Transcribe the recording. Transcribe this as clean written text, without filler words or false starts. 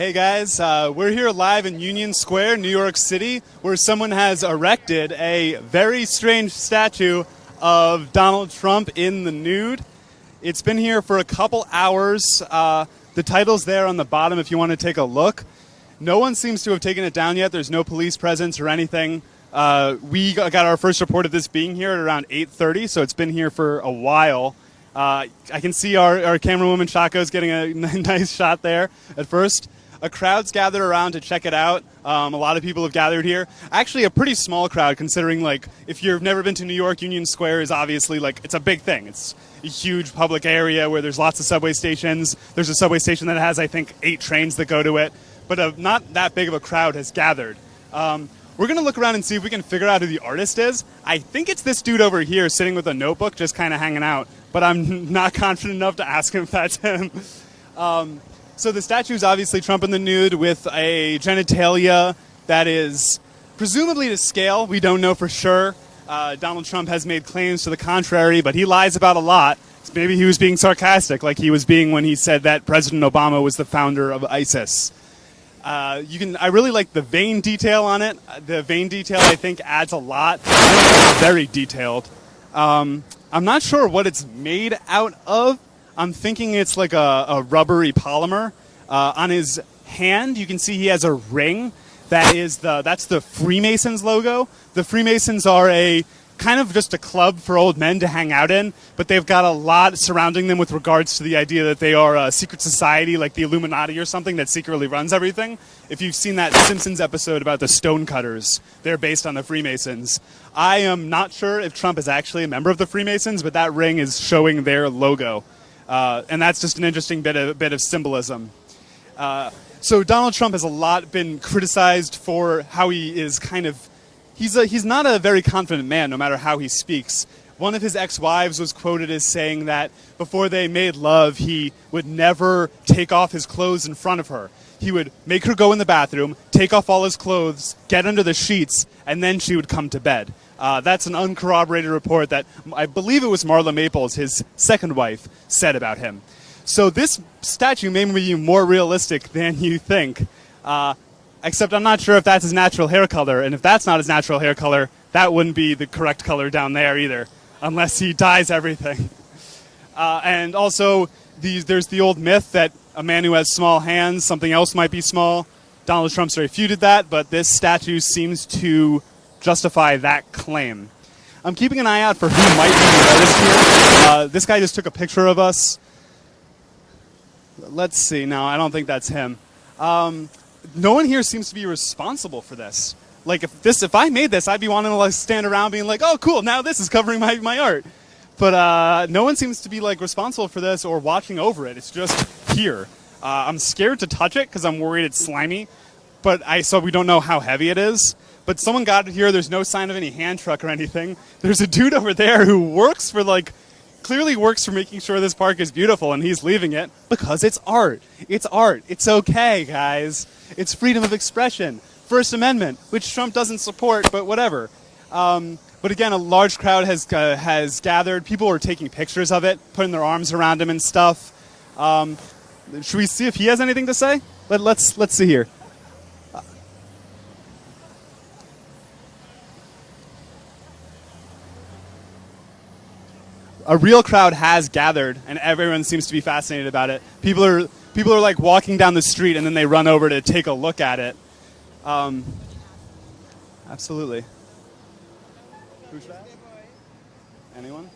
Hey guys, we're here live in Union Square, New York City, where someone has erected a very strange statue of Donald Trump in the nude. It's been here for a couple hours. The title's there on the bottom if you want to take a look. No one seems to have taken it down yet. There's no police presence or anything. We got our first report of this being here at around 8:30, so it's been here for a while. I can see our camerawoman Chaco's getting a nice shot there at first. A crowd's gathered around to check it out. A lot of people have gathered here. Actually, a pretty small crowd considering, like, if you've never been to New York, Union Square is obviously, like, it's a big thing. It's a huge public area where there's lots of subway stations. There's a subway station that has, I think, 8 trains that go to it. But not that big of a crowd has gathered. We're going to look around and see if we can figure out who the artist is. I think it's this dude over here sitting with a notebook just kind of hanging out. But I'm not confident enough to ask him if that's him. So the statue is obviously Trump in the nude with a genitalia that is presumably to scale. We don't know for sure. Donald Trump has made claims to the contrary, but he lies about a lot. Maybe he was being sarcastic, like he was being when he said that President Obama was the founder of ISIS. I really like the vein detail on it. The vein detail, I think, adds a lot. It's very detailed. I'm not sure what it's made out of. I'm thinking it's like a rubbery polymer. On his hand, you can see he has a ring. That's the Freemasons logo. The Freemasons are a kind of just a club for old men to hang out in, but they've got a lot surrounding them with regards to the idea that they are a secret society like the Illuminati or something that secretly runs everything. If you've seen that Simpsons episode about the Stonecutters, they're based on the Freemasons. I am not sure if Trump is actually a member of the Freemasons, but that ring is showing their logo. And that's just an interesting bit of symbolism. So Donald Trump has a lot been criticized for how he is kind of... He's not a very confident man, no matter how he speaks. One of his ex-wives was quoted as saying that before they made love, he would never take off his clothes in front of her. He would make her go in the bathroom, take off all his clothes, get under the sheets, and then she would come to bed. That's an uncorroborated report that I believe it was Marla Maples, his second wife, said about him. So this statue may be more realistic than you think. Except I'm not sure if that's his natural hair color, and if that's not his natural hair color, that wouldn't be the correct color down there either, unless he dyes everything. And also, there's the old myth that a man who has small hands, something else might be small. Donald Trump's refuted that, but this statue seems to justify that claim. I'm keeping an eye out for who might be the artist here. This guy just took a picture of us. Let's see. No, I don't think that's him. No one here seems to be responsible for this. Like, if I made this, I'd be wanting to like stand around being like, oh, cool, now this is covering my art. But no one seems to be like responsible for this or watching over it. It's just here. I'm scared to touch it because I'm worried it's slimy. But so we don't know how heavy it is. But someone got it here. There's no sign of any hand truck or anything. There's a dude over there who works for clearly works for making sure this park is beautiful, and he's leaving it because it's art. It's art. It's okay, guys. It's freedom of expression. First Amendment, which Trump doesn't support, but whatever. But again, a large crowd has gathered. People are taking pictures of it, putting their arms around him and stuff. Should we see if he has anything to say? Let's see here. A real crowd has gathered, and everyone seems to be fascinated about it. People are like walking down the street, and then they run over to take a look at it. Absolutely. Who's that? Anyone?